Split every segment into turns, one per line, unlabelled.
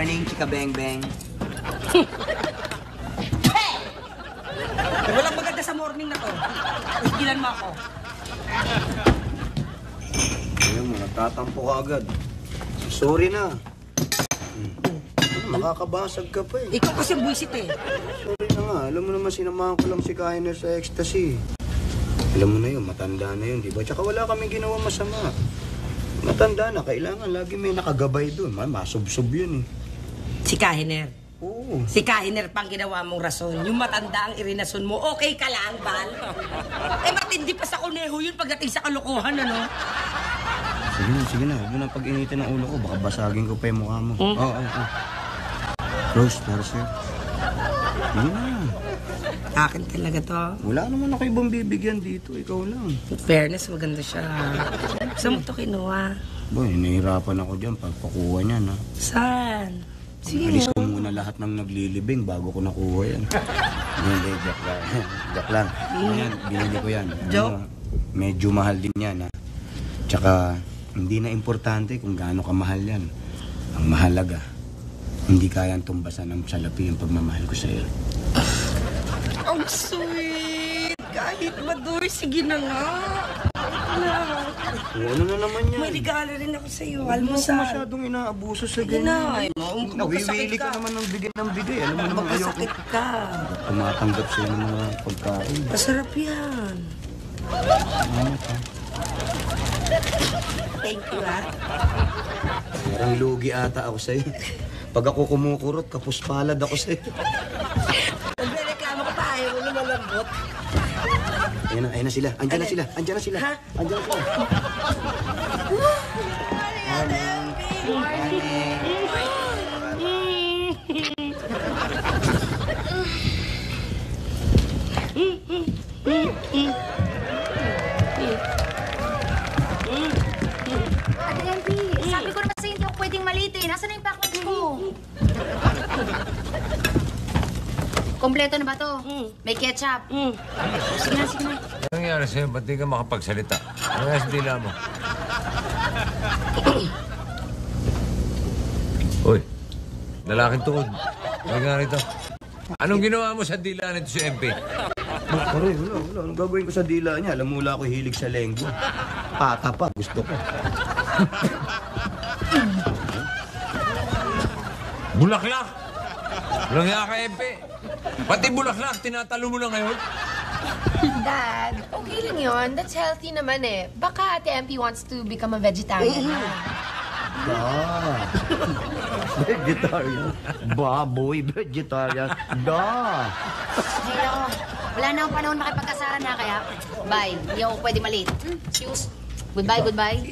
morning, Chika Beng Beng.
Walang maganda sa morning na to. Igilan mo ako.
Ayun mo, nagtatampo ka agad. Sorry na. Nakakabasag ka pa eh.
Ikaw kasi buwisit eh.
Sorry na nga. Alam mo naman, sinamahan ko lang si Kainer sa ecstasy. Alam mo na yun, matanda na yun, di ba? Tsaka wala kaming ginawa masama. Matanda na, kailangan lagi may nakagabay doon. Masubsob yun eh.
Si Kahiner.
Oo.
Si Kahiner pang ginawa mong rason. Yung matanda ang irinason mo, okay ka lang, Bal? Eh, matindi pa sa kuneho yun pagdating sa kalokohan, ano?
Sige na. Huwag mo na pag-initin ng ulo ko. Baka basagin ko pa yung mukha mo. Oo. Rose, para sa'yo. Sige na.
Akin talaga to.
Wala naman ako ibang bibigyan dito. Ikaw lang.
In fairness, maganda siya. Saan mo to kinuha?
Boy, nahihirapan ako dyan pagpakuha niyan, ha?
Saan? Sige.
Alis ko muna lahat ng naglilibing bago ko nakuha yan. Hindi, joke lang. Ayan, binili ko yan.
Joke?
Medyo mahal din yan, ha? Tsaka, hindi na importante kung gaano kamahal yan. Ang mahalaga, hindi kayang tumbasan ng salapi yung pagmamahal ko sa'yo.
Ang sweet! Kahit madur, sige na nga.
Ano na naman yan?
May regalo rin ako sa'yo.
Huwag mo
Almusal.
masyadong inaabuso sa
Sige
ganyan.
na.
Nawiwili ka naman ng bigay. Alam mo naman ayoko.
Magkasakit ka.
Tumatanggap sa'yo ng mga pagkain.
Masarap yan. Thank you, ha?
Parang lugi ata ako sa'yo. Pag ako kumukurot, kapuspalad ako sa'yo.
Nagre-reklamo ka pa. Ayaw mo na malambot.
Ayan na sila. Andiyan na sila.
Ha?
Andiyan na sila.
Ate MP, sabi ko naman sa'yo hindi ako pwedeng malitin. Nasaan na yung package ko? Kompleto na ba to? May ketchup? Sige na.
Anong nangyari sa'yo? Ba't di ka makapagsalita? Ano nga sa dila mo? Uy, lalaking tuod. Ano nga rito? Anong ginawa mo sa dila nito si MP?
Pare, wala. Anong gagawin ko sa dila niya? Alam mo, wala ako hilig sa lenggo. Pata pa, gusto ko.
Bulaklak! Walang nga ka, MP. Pati bulaklak, tinatalo mo na ngayon.
Dad, okay lang yun. That's healthy naman eh. Baka Ate MP wants to become a vegetarian na.
Vegetarian. Baboy, vegetarian.
Hey, ako. Wala na akong panahon makipagkasara na kaya. Bye. Hindi ako pwede malate. Excuse. Goodbye. Bye.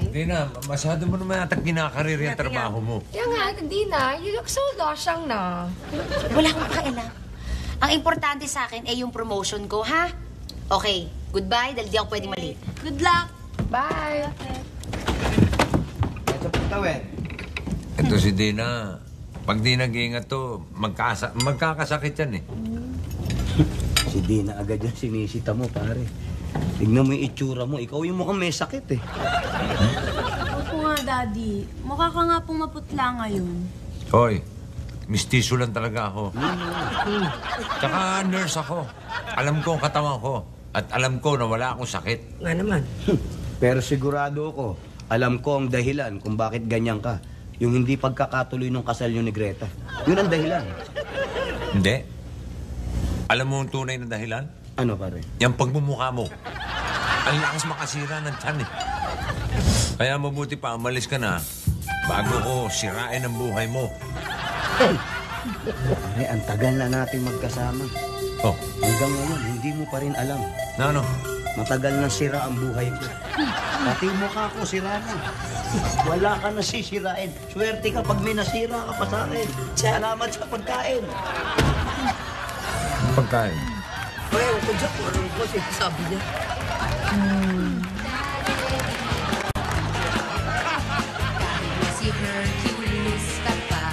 Hindi na, masyado mo naman yata kinakarir yung trabaho mo.
Kaya nga, hindi na. You look so losyang na.
Wala akong pakialam. Ang importante sa akin ay yung promotion ko, ha? Okay. Goodbye dahil di ako pwede malate. Good luck.
Bye.
Ito pagtawin.
Ito si Dina. Pag di nag-iingat to, magkakasakit yan eh.
Si Dina agad yan sinisita mo, pare. Tignan mo yung itsura mo. Ikaw yung mukhang may sakit eh.
Opo nga, Daddy. Mukha ka nga pong maputla ngayon.
Hoy, mistiso lang talaga ako. Tsaka nurse ako. Alam ko ang katawan ko. At alam ko na wala akong sakit.
Nga naman.
Pero sigurado ako, alam ko ang dahilan kung bakit ganyan ka. Yung hindi pagkakatuloy ng kasal nyo ni Greta. Yun ang dahilan.
Hindi. Alam mo ang tunay na dahilan?
Ano, pare?
Yung pagmumukha mo. Ang lakas makasira ng tiyan eh. Kaya mabuti pa, umalis ka na bago ko sirain ang buhay mo.
Pare, ang tagal na nating magkasama.
Oh,
Hanggang ngayon, hindi mo pa rin alam.
na ano?
Matagal na sira ang buhay ko. Pati mukha ko sira na. Wala ka nasisirain. Swerte ka pag may nasira ka pa sa akin. Salamat sa pagkain.
Pagkain.
Ay, ako ko dyan. Ano ko sabi niya?
Si Hercules ka pa.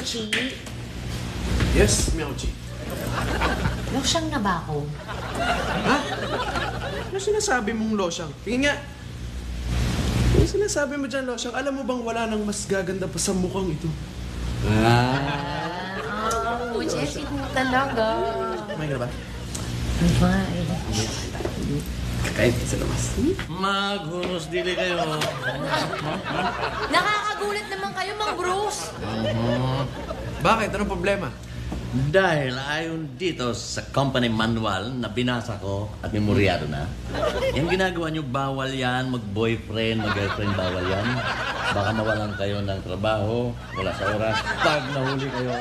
Chi.
Yes, Miauchi.
Losyang na ba ako?
Ha? Ano sinasabi mong losyang? Tingin nga. Ano sinasabi mo dyan, losyang? Alam mo bang wala nang mas gaganda pa sa mukhang ito?
Oh, Jessie, talaga.
Kumain ka na ba?
Bye.
Kahit sa labas.
Maghunos dili kayo.
Nakakagulat naman kayo, Mang Bruce.
Bakit? Anong problema?
Dahil ayon dito sa company manual na binasa ko at memoryado na, yung ginagawa nyo, bawal yan, mag-boyfriend, mag-girlfriend, bawal yan. Baka mawalan kayo ng trabaho, wala sa oras, pag nahuli kayo.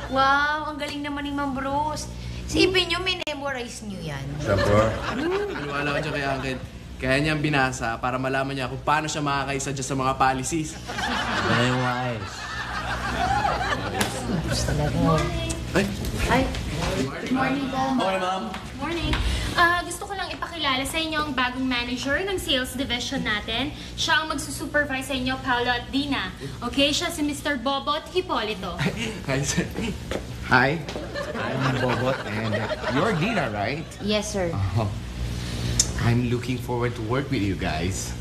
Wow, ang galing naman ni Mang Bruce. Sipin nyo, memorize nyo yan.
Siyempre.
Maniwala ko dyan kay Uncle. Kaya niyang binasa para malaman niya kung paano siya makakaisa dyan sa mga policies.
Very wise.
Ay!
Ay,
Good morning po.
Okay, ma'am.
Morning. Gusto ko lang ipakilala sa inyo ang bagong manager ng sales division natin. Siya ang magsusupervise sa inyo, Paolo at Dina. Okay, siya si Mr. Bobot Hipolito.
Hi, sir.
Hi, I'm Bobot and you're Dina, right?
yes, sir.
Oh, I'm looking forward to work with you guys.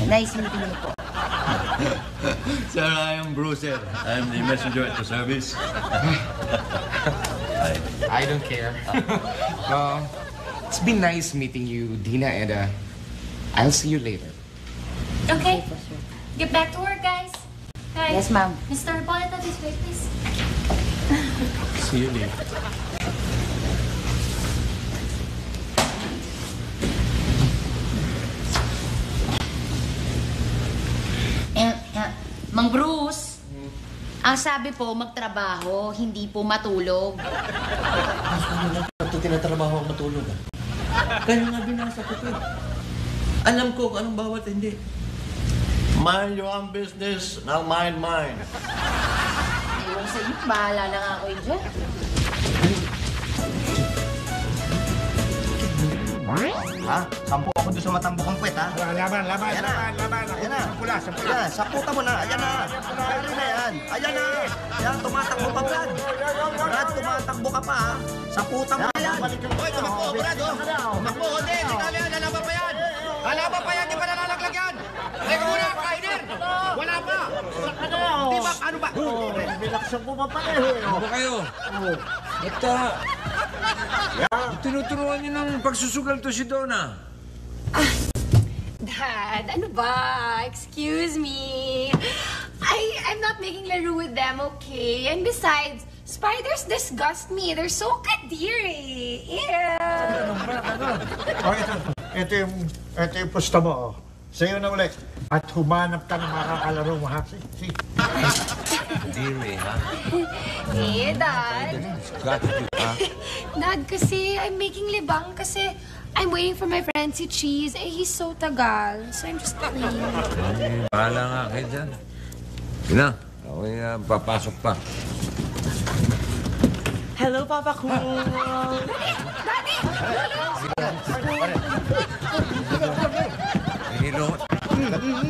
Nice meeting you po.
Sir, I am Bruce, sir. I am the messenger at the service.
I don't care. It's been nice meeting you, Dina, and I'll see you later.
Okay, get back to work, guys. Guys.
Yes, ma'am.
Mr. Hipolito, this way, please.
See you later.
Mang Bruce, ang sabi po, magtrabaho, hindi po matulog.
Ito tinatrabaho ako matulog, ah. Kaya nga binasa ko ito, eh. Alam ko kung anong bawat hindi. Mind your own business, now mind mine.
Ewan sa iyo, bahala na nga ako dyan.
Ha? Sampu ako doon sa matambukang puwet, ha?
Laban.
Ayan na. Ayan na. Ayan, saputa mo na. Ayan na. Ayan na yan. Ayan na. Ayan, tumatakbo pa, Brad. Brad, tumatakbo ka pa, ha? Saputa mo na yan.
Hoy, tumakbo, Brad, oh. Tumakbo, hindi. Hindi kami yan. Lalaban pa yan. Lalaban pa yan. Di ba nalalaglag yan? Teka muna, Kainer. Wala pa. Di ba? Ano ba? Bilaksan ko pa eh.
Ano kayo? Ito. Tinuturuan niyo ng pagsusugal to si Donna.
Dad, ano ba? Excuse me. I'm not making laro with them, okay? And besides, spiders disgust me. They're so kadiri. Ew.
Oh, ito yung pusta mo, oh. Sa'yo na ulit. At humanap ka ng makakalaro mo, ha? Si.
Deary, ha?
Eh, Dad.
Got you, ha?
Dad, kasi I'm making libang kasi I'm waiting for my friend si Cheese. Eh, he's so tagal. So I'm just waiting.
Bahala nga kayo dyan. Ina, ako'y papasok pa.
Hello, Papa Cool.
Daddy!
Hello.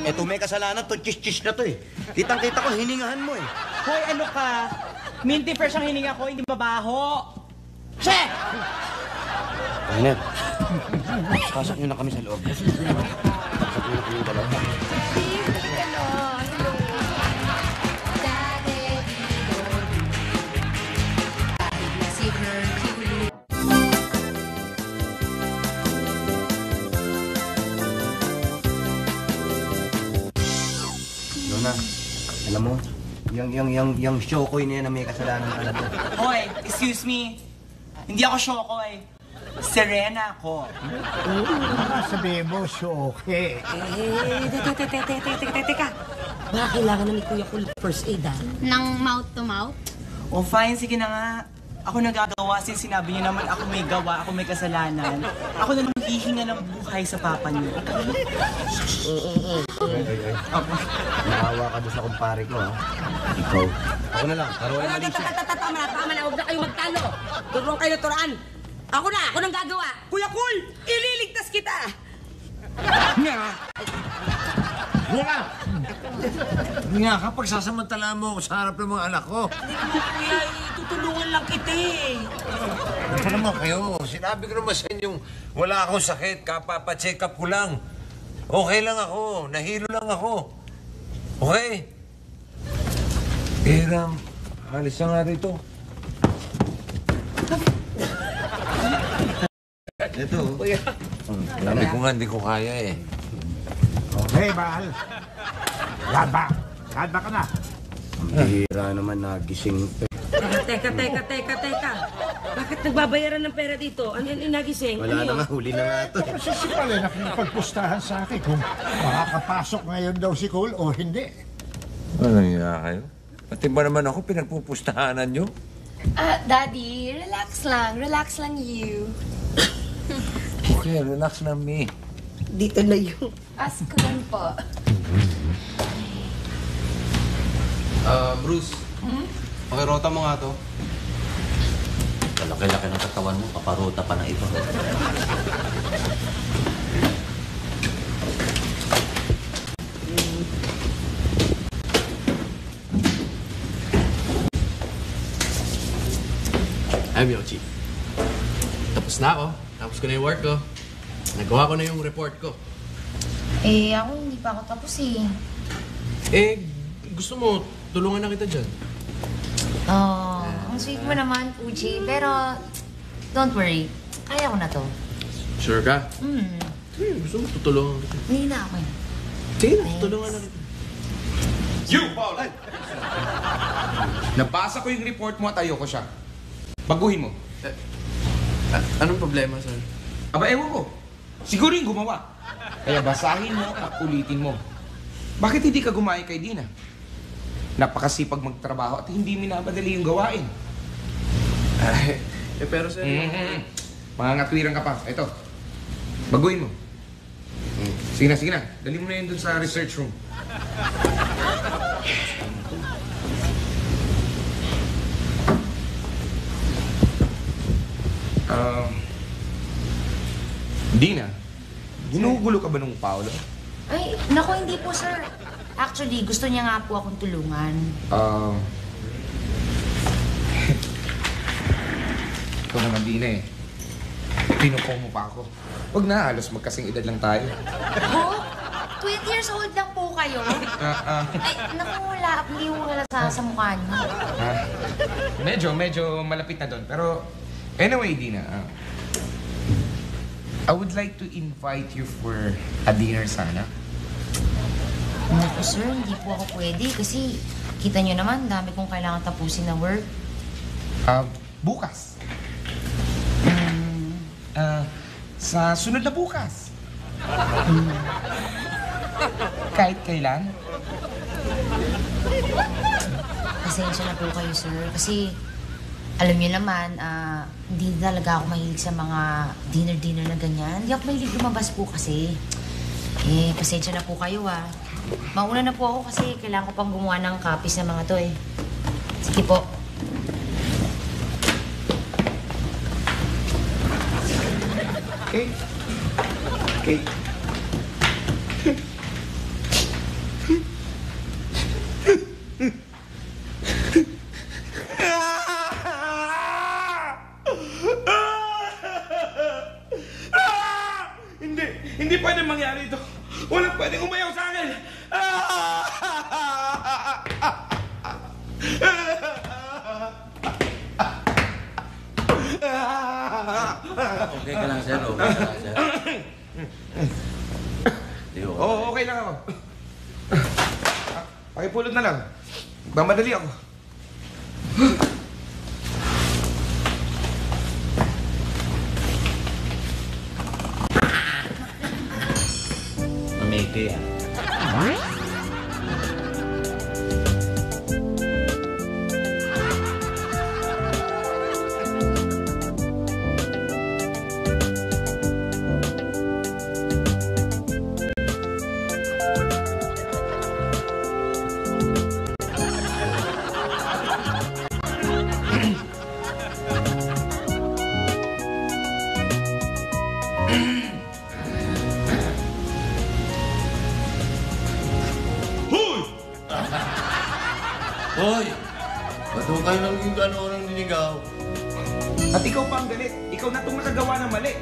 Eto may kasalanan to, chis-chis na to eh. Kitang-kita ko, hiningahan mo eh.
Hoy, ano ka? Minty fresh ang hininga ko, hindi mabaho. Che!
Kainer, pasok nyo na kami sa loob. Pasok nyo na kami dalawa. Donna, alam mo, yung Shokoy na yan na may kasalanan ka na to.
Hoy, excuse me. Hindi ako Shokoy. Serena ako.
Sabihin mo, okay.
Teka. Baka kailangan na ni Kuya Kul first aid, ha?
Nang mouth to mouth?
O fine, sige na nga. Ako nagagawa since sinabi niyo naman ako may gawa, ako may kasalanan. Ako na hihinga ng buhay sa papa niyo.
Naawa ka doon sa kumpare ko, ha? Ikaw. Ako na lang, karuan na Alicia.
Tama na, huwag na kayo magtalo. Turuan kayo naturaan. Ako nang gagawa. Kuya Kul, ililigtas kita.
Wala!
Nga, kapag sasamantala mo ako sa harap ng mga anak ko.
Kuya, tutulungan lang kita eh.
Ano naman kayo? Sinabi ko naman sa inyong wala akong sakit. Kapapa-check up ko lang. Okay lang ako. Nahilo lang ako. Okay? Ram, alis na nga rito.
Ito.
Sabi ko nga, hindi ko kaya eh.
Okay, Bal. Laba. Laba ka na.
Ang bihira naman nagising pa.
Teka. Bakit nagbabayaran ng pera dito? Ano yung nagising?
Wala na nga, huli na nga ito.
Kasi si Pal nakikipagpustahan sa akin kung makakapasok ngayon daw si Cole o hindi.
Walang iya kayo? Pati ba naman ako pinagpupustahanan nyo?
Daddy, relax lang you.
Okay, relax na me.
Dito na yun.
Ask ko lang po.
Bruce. Pakirota mo nga to.
Kalaki-laki ng katawan mo, paparuta pa na ito.
I'm Yochi. Tapos na ako. Tapos ko na yung work ko. Nagawa ko na yung report ko.
Eh, ako hindi pa ako tapos eh.
Gusto mo, tulungan na kita dyan.
Oh, ang sweet mo naman, Fuji. Pero, don't worry. Kaya ko na to.
Sure ka? Gusto mo, tutulungan kita.
Hindi na ako eh.
Sige na, tutulungan na kita.
You, Paul! Nabasa ko yung report mo at ayoko siya. Baguhin mo.
Anong problema, sir?
Aba, ewan ko. Siguro yung gumawa. Kaya basahin mo at ulitin mo. Bakit hindi ka gumaya kay Dina? Napakasipag magtrabaho at hindi minabadali yung gawain.
Pero sir...
Mangangatwiran ka pa. Ito. Baguhin mo. Sige na. Dali mo na yun dun sa research room. Dina, ginugulo ka ba nung Paolo?
Ay, naku, hindi po, sir. Actually, gusto niya nga po akong tulungan.
Ito naman, Dina eh. Pinupo mo pa ako. Huwag na, halos magkasing edad lang tayo.
Oh, 20 years old lang po kayo. Ay, naku, wala. Hindi mo wala sa mukha niyo.
Medyo malapit na doon. Pero, anyway, Dina, I would like to invite you for a dinner sana.
Naku, sir, hindi po ako pwede kasi kita niyo naman, dami kong kailangan tapusin na work.
Bukas. Sa sunod na bukas. Kahit kailan.
Pasensya na po kayo, sir. Kasi, alam niyo naman, hindi talaga ako mahilig sa mga dinner na ganyan. Hindi ako mahilig lumabas po kasi. Pasensya na po kayo, Mauna na po ako kasi kailangan ko pang gumawa ng copies ng mga to, Sige po.
Okay. Hindi pwedeng mangyari ito. Walang pwedeng umayaw sa akin.
Okay ka lang, sir. Okay ka lang, sir.
Oo, okay lang ako. Pakipulot na lang. Mamadali ako.
Mameke yan. Hoy! Ba't mo kayo nang yung gano'n ng ninigaw?
At ikaw pa ang galit. Ikaw na itong nakagawa ng mali.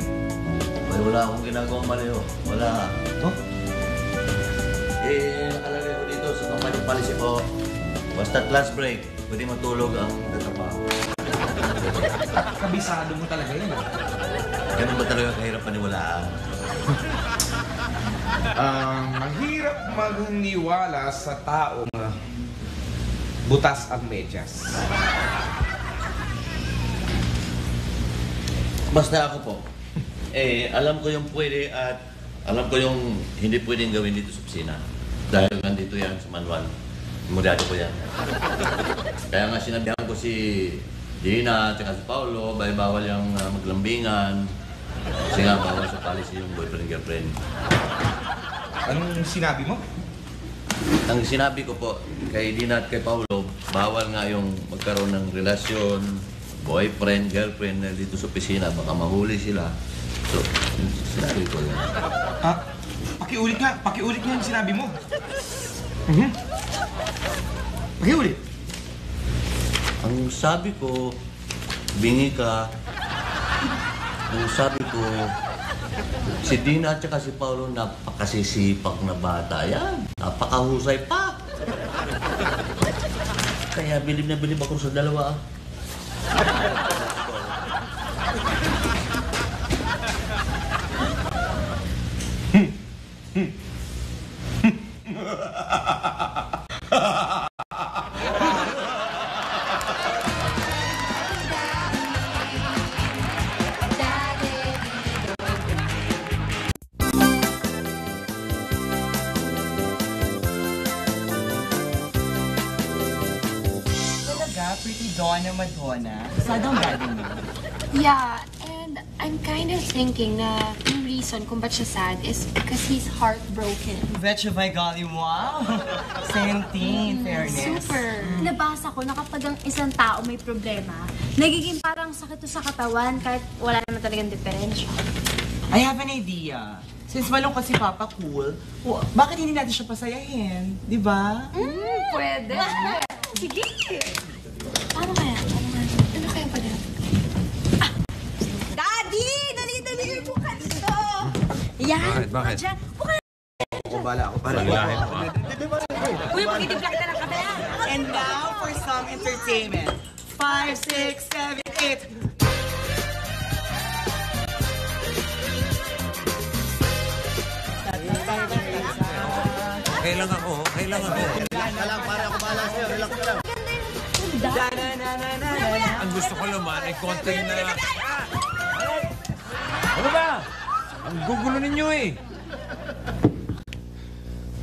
Ay, wala akong ginagawang mali, oh. Wala.
Oh?
Nakalagay ko dito sa company policy ko. Basta't lunch break, pwede matulog ang tatrabaho.
Kabisado mo talaga yun.
Ganun ba talaga kahirap paniwalaan?
Mahirap magniwala sa taong butas ang medyas.
Basta ako po. Alam ko yung pwede at alam ko yung hindi pwedeng gawin dito sa opisina. Dahil nandito yan sa manual. Mudado ko yan. Kaya nga sinabihan ko si Dina at si Paolo, bawal yung maglambingan. Kasi nga bawal sa policy yung boyfriend-girlfriend.
Anong sinabi mo?
Ang sinabi ko po kay Dina at kay Paolo, bawal nga yung magkaroon ng relasyon, boyfriend, girlfriend na dito sa opisina. Baka mahuli sila. So, sinabi ko yan.
Ha? Pakiulit nga yung sinabi mo. Pakiulit.
Ang sabi ko, bingi ka. Ang sabi ko, si Dina at saka si Paolo, napakasisipag na bata yan. Napakahusay pa. Kaya bilib na bilib ako sa dalawa.
Pretty Donna Madonna. Sad ang galing mo.
Yeah, and I'm kind of thinking na yung reason kung ba't siya sad is because he's heartbroken.
Betcha by golly, wow! Same thing, fairness.
Super.
Nabasa ko na kapag ang isang tao may problema, nagiging parang sakit to sa katawan kahit wala naman talagang diferensya.
I have an idea. Since malungkot si Papa Cool, bakit hindi natin siya pasayahin? Di ba?
Pwede. Sige. Paano kaya? Ano kaya pa dyan?
Daddy! Dali-dali yung buka dito! Yan!
Bakit?
Diyan. Buka
Ako bala.
Palilahin mo, ah.
Uy, magtitimpla kita ng kape.
And now for some entertainment. 5, 6, 7, 8.
Okay lang ako.
Lang, para ako bala sa'yo. Relax lang.
Ang gusto ko naman ay konting na... Ano ba? Ang gugulo ninyo eh.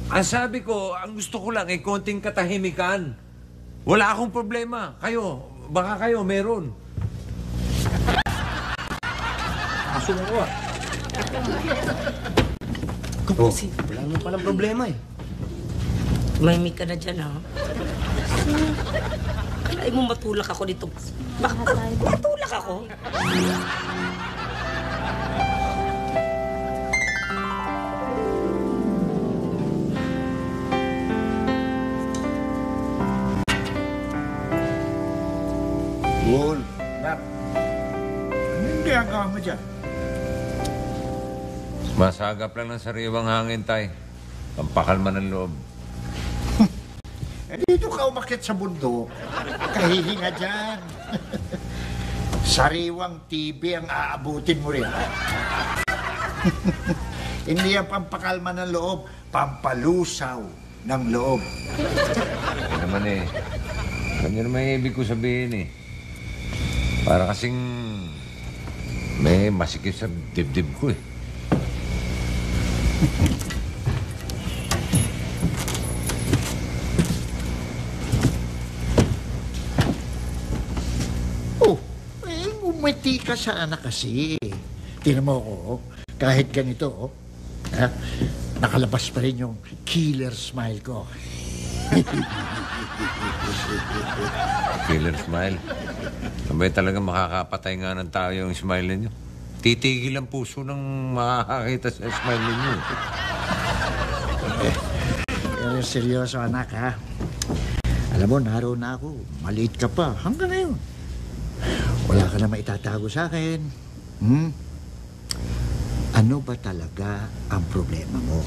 Ang sabi ko, ang gusto ko lang ay konting katahimikan. Wala akong problema. Kayo, baka kayo meron. Aso mo ah.
Oh, wala naman palang problema eh.
Mahimik ka na dyan, ha? Ay mo matulak ako dito. Matulak ako?
Cool. Nap. Anong ginagawa mo dyan?
Masagap lang ng sariwang hangin, tay. Pampakalma ng loob.
Dito ka umakyat sa bundok. Kahihinga dyan. Sariwang TV ang aabutin mo rin. Hindi ang pampakalma ng loob, pampalusaw ng loob.
Yan naman eh. Ganyan naman yung ibig ko sabihin eh. Para kasing may masikip sa dibdib ko eh.
Umiti ka sana kasi. Tingnan mo ako, kahit ganito, nakalabas pa rin yung killer smile ko.
Killer smile. Sabay talaga makakapatay nga ng tao yung smile ninyo. Titigil ang puso ng makakakita sa smile ninyo.
Pero seryoso, anak, ha? Alam mo, naroon na ako. Maliit ka pa. Hanggang ngayon. Wala ka na maitatago sa akin. Ano ba talaga ang problema mo?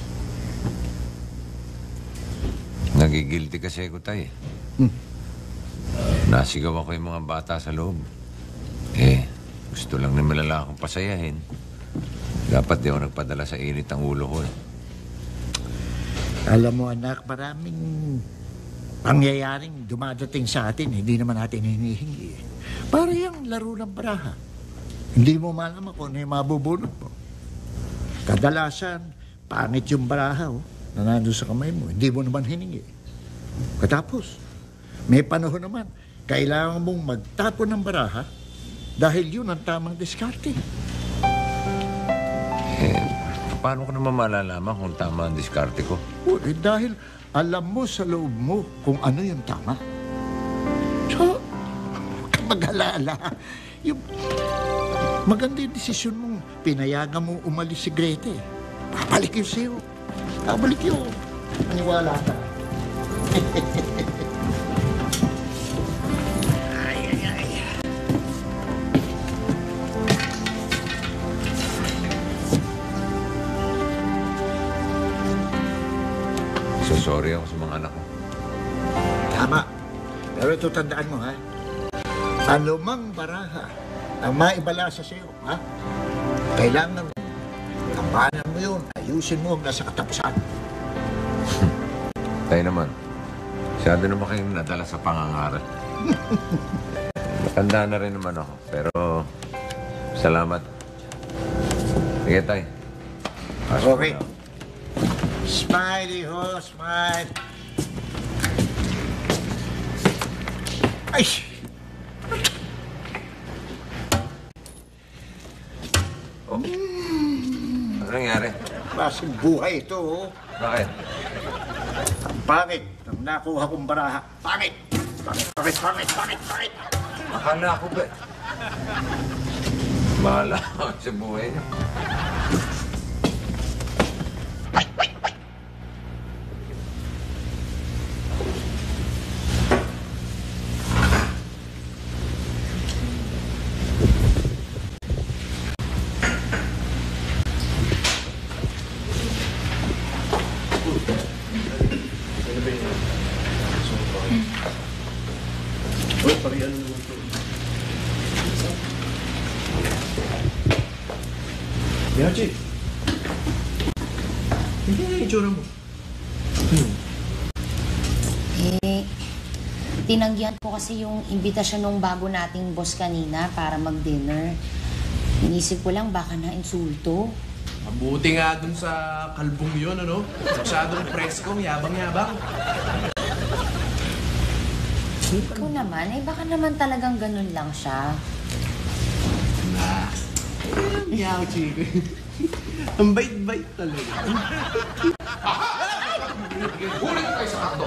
Nagigilty kasi ako, Tay. Nasigaw ako yung mga bata sa loob. Gusto lang na malala akong pasayahin. Dapat di ako nagpadala sa init ang ulo ko.
Alam mo, anak, maraming pangyayaring dumadating sa atin. Hindi naman natin hinihingi. Para yung laro ng baraha. Hindi mo malaman kung ano yung mabubunot mo. Kadalasan, pangit yung baraha na nandun sa kamay mo. Hindi mo naman hiningi. Katapos, may panahon naman, kailangan mong magtapon ng baraha dahil yun ang tamang diskarte.
Paano ko naman malalaman kung tama ang diskarte ko?
Dahil alam mo sa loob mo kung ano yung tama. So, mag-alala. Yung maganda yung desisyon mong pinayagan mo umalis si Grete. Babalik yun sa'yo. Babalik yun. Maniwala ka.
Sorry ako sa mga anak ko.
Tama. Pero ito tandaan mo, ha? Anumang baraha ang maibala sa sa'yo, ha? Kailangan kampanan mo yun. Ayusin mo hanggang sa katapusan.
Tayo naman. Masyado naman kayong nadala sa pangangaral. Matanda na rin naman ako. Pero, salamat. Sige, Tay.
Okay. Smiley ho, smile. Ay!
Ano nangyari?
Klaseng buhay ito, oh.
Bakit?
Ang pangit ng nakuha kong baraha. Pangit! Pangit!
Akala ko ba? Bahala ako sa buhay niyo.
Yachi. Hindi na yung itsura mo.
Tinanggihan ko kasi yung imbitasyon ng bago nating boss kanina para mag-dinner. Inisip ko lang baka na-insulto.
Mabuti nga dun sa kalbong yun, ano? Masyadong preskong, yabang-yabang.
Ikaw naman, baka naman talagang ganun lang siya.
Yaw, Chico. Ang bait-bait talaga.
Huli ko kayo sa kakdo.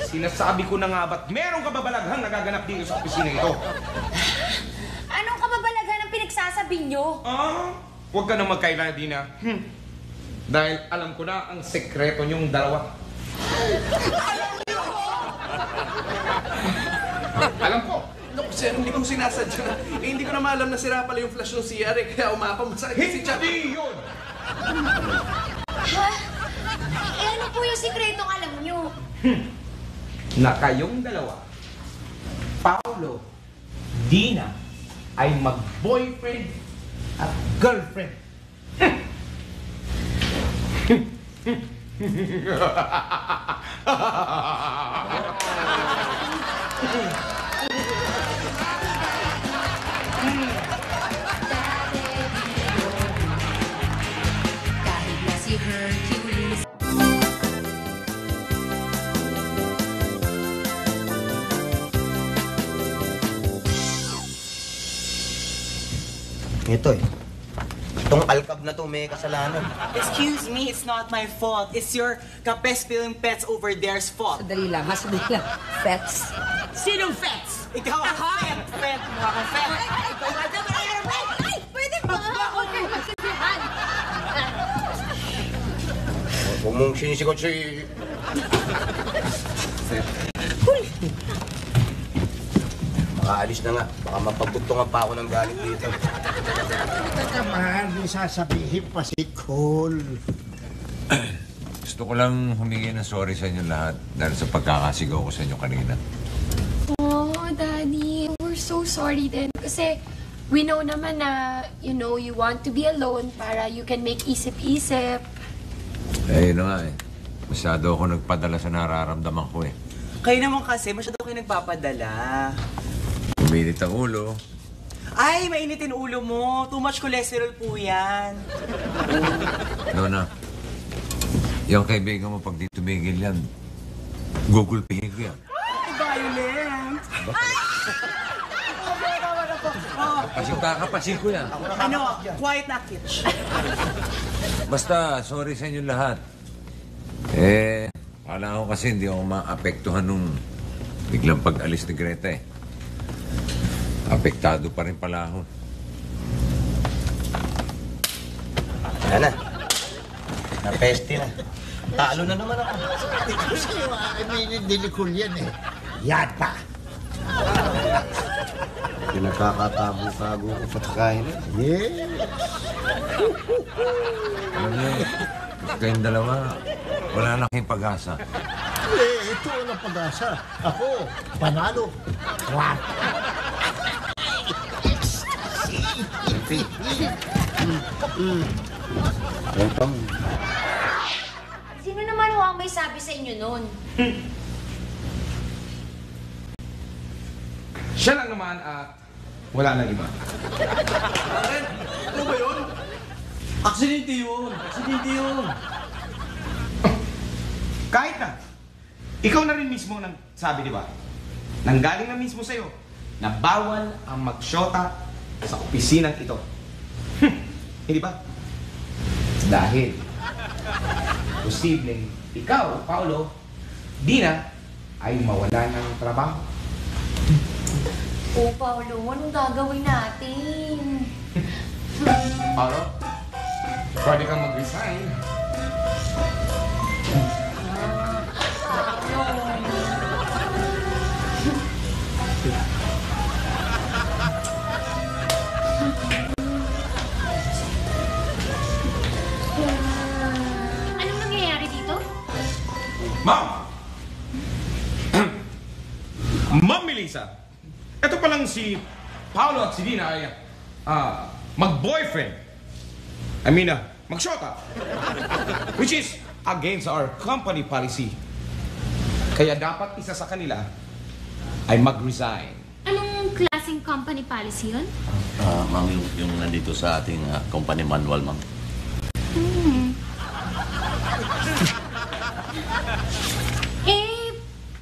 Sinasabi ko na nga ba't meron kababalaghang nagaganap dito sa opisina ito?
Anong kababalaghan ang pinagsasabi nyo?
Huwag ka nang magkaila, Dina. Dahil alam ko na ang sekreto niyong dalawa. Alam ko.
Naku, sir, hindi ko sinasadya na. Hindi ko na maalam na sira pala yung flash ng CR, kaya umapamasakit si Chap.
Hindi yun!
Ha? Ano po yung sikretong alam nyo?
Na kayong dalawa, Paolo, Dina, ay mag-boyfriend at girlfriend.
Kahit na si Hercules.
Ito Itong alkab na to may kasalanan.
Excuse me, it's not my fault. It's your kapes-feeling pets over there's fault.
Sandali lang, sandali lang. Fets? Sinong Fets?
Ikaw ang pet! Pet! Mukha kang pet!
Ikaw nga naman! Ay! Pwede ba? Okay, magsasabihan.
Huwag mong sinisikot si... Makaalis na nga. Baka mapagbutungan pa ako ng galit dito.
Teka, mahal, may sasabihin pa si Cole.
Gusto ko lang humingi ng sorry sa inyo lahat dahil sa pagkakasigaw ko sa inyo kanina.
Oh, Daddy, we're so sorry din. Kasi we know naman na, you want to be alone para you can make isip-isip.
Eh, yun na nga eh. Masyado ako nagpadala sa nararamdaman ko eh.
Kayo naman kasi, masyado kayo nagpapadala.
Umilit ang ulo.
Ay, mainitin ulo mo. Too much cholesterol po yan.
Nona, yung kaibigan mo pag di tumigil yan, gugulpihin ko yan.
Violent!
Kakapasin ko yan.
Ano, quiet na, Kitch.
Basta, sorry sa inyo lahat. Eh, kala ko kasi hindi ako maapektuhan nung biglang pag-alis ni Greta eh. Apektado pa rin pala ako.
Yan na. Napeste na. Talo na naman ako.
Kasi yung dilikul yan eh. Yan pa.
Pinagkakatago-tago ko pa kakain eh.
Yeah.
Alam niyo, kayong dalawa, wala na kayong pag-asa.
Eh, ito ang pag-asa. Ako, panalo. What?
Sino naman ho ang may sabi sa inyo nun?
Siya lang naman at wala nang iba.
Ano ba yun? Aksidente yun. Aksidente yun.
Kahit na, ikaw na rin mismo nang sabi, di ba? Nanggaling na mismo sa'yo na bawal ang magsyota sa opisinang ito. Hindi ba? Dahil posibleng ikaw, Paolo, Dina, ay mawala ng trabaho.
Oh, Paolo, anong gagawin natin?
Paolo, pwede kang mag-resign.
Anong nangyayari dito?
Ma'am! Ma'am Melissa, ito palang si Paolo at si Dina ay mag-boyfriend. Mag-shota. Which is against our company policy. Kaya dapat isa sa kanila ay mag-resign.
Anong klaseng company policy yun?
Ma'am, yung nandito sa ating company manual, ma'am.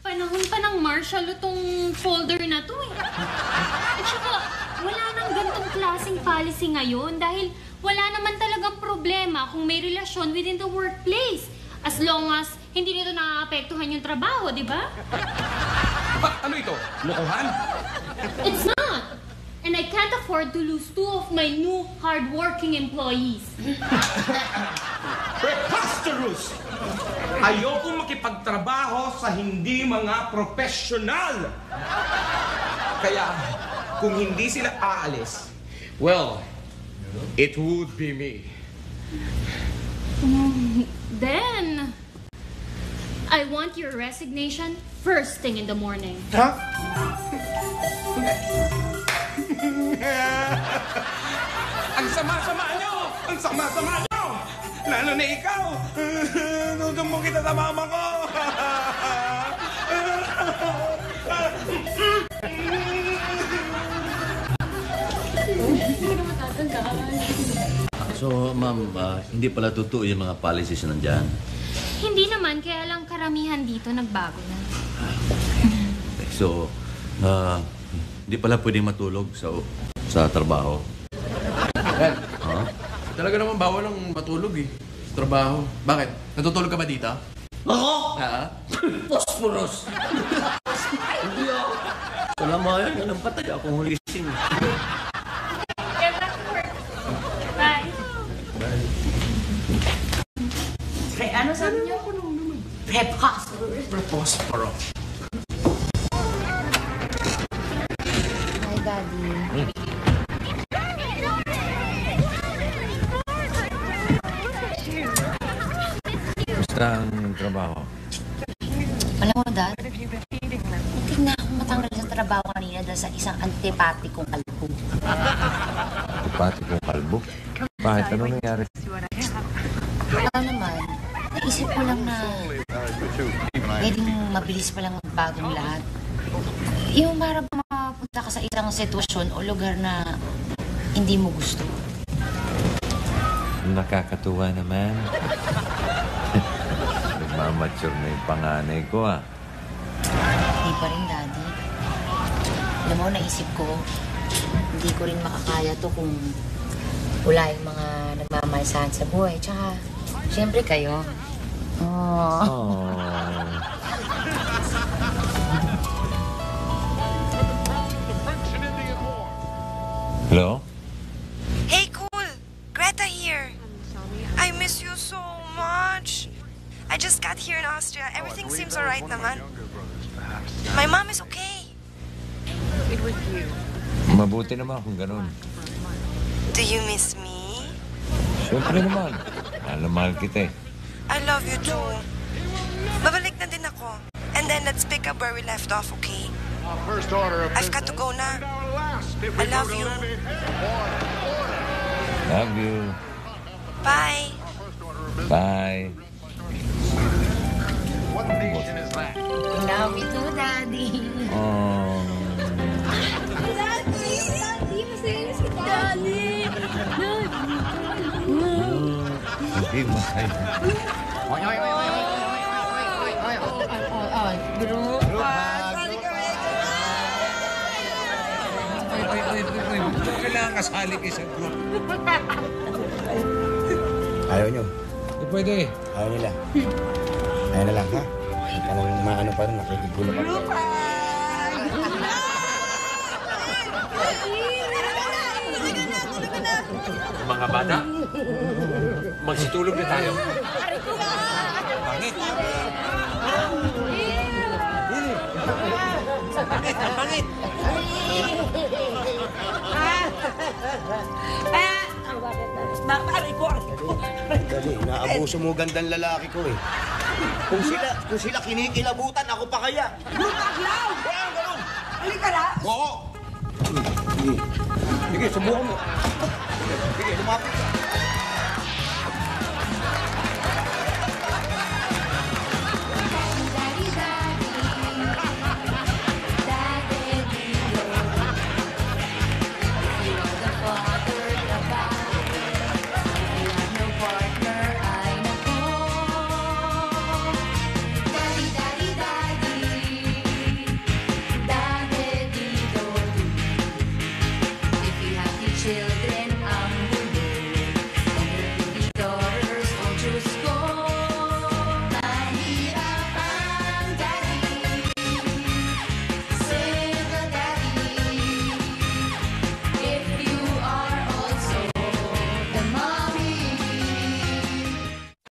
Panahon pa ng martial itong folder na to eh. At saka, wala nang gantong klaseng policy ngayon dahil wala naman talagang problema kung may relasyon within the workplace. As long as hindi nito nakakapektuhan yung trabaho, di ba?
Ano ito? Lokohan?
It's not! And I can't afford to lose 2 of my new hard-working employees.
Preposterous! Ayoko makipagtrabaho sa hindi mga professional. Kaya, kung hindi sila aalis, well, it would be me.
Then, I want your resignation first thing in the morning.
Huh? Ang sama-sama nyo! Ang sama-sama nyo! Lalo na ikaw! Tutumbo kita sa mama ko!
So, ma'am, hindi pala totoo yung mga policies na nandyan.
Hindi naman, kaya lang karamihan dito nagbago na.
So, hindi pala pwedeng matulog sa trabaho.
Well, talaga naman bawal ang matulog eh. Sa trabaho. Bakit? Natutulog ka ba dito?
Ako?
Ha?
Phosphorus! Hindi ako. Salamayan nga ng patay akong hulising.
Get back to work. Bye.
Kaya ano sabi niyo?
Preposterous. Hi, Daddy.
Basta ang trabaho.
Alam mo, Dad, hindi na ako matanggal sa trabaho kanina dahil sa isang antipatikong kalbo.
Antipatikong kalbo? Bakit? Ano nangyari?
Wala naman. Naisip ko lang na pwedeng mabilis pa lang magbagong lahat. Yung para mapunta ka sa isang sitwasyon o lugar na hindi mo gusto.
Nakakatuwa naman. Nagmamature na yung panganay ko, ah.
Hindi pa rin, Daddy. Alam mo, naisip ko, hindi ko rin makakaya to kung wala yung mga nagmamasahan sa buhay. Tsaka, siyempre kayo. Oh.
Hello?
Hey, cool! Greta here. I miss you so much. I just got here in Austria. Everything seems alright naman. My mom is okay.
Mabuti naman kung ganun.
Do you miss me?
Siyempre naman. Mahal kita eh.
I love you too. Babalik na din ako. And then let's pick up where we left off, okay? I've got to go na. I love you.
Love you.
Bye.
Bye.
What nation is that?
Love you too, Daddy.
Oh.
Daddy! Daddy! Masaya na si Daddy!
Hindi masaya.
Oy, oy, oy, oy, oy, oy, oy, oy,
Group
Kailangan kasali kayo sa group.
Ayaw nyo.
Hindi pwede.
Ayaw nila. Ayaw na lang, ha? Parang maano pa rin, nakikigulo pa rin.
Mga bata, magsitulog na tayo. Pangit. Pangit.
Dali, inaabuso mo gandang lalaki ko eh. Kung sila kinikilabutan, ako pa kaya.
Lutaglaw!
Kaya ganun.
Halika na!
Oo. Sige, subukan mo. Sige, lumapit ka.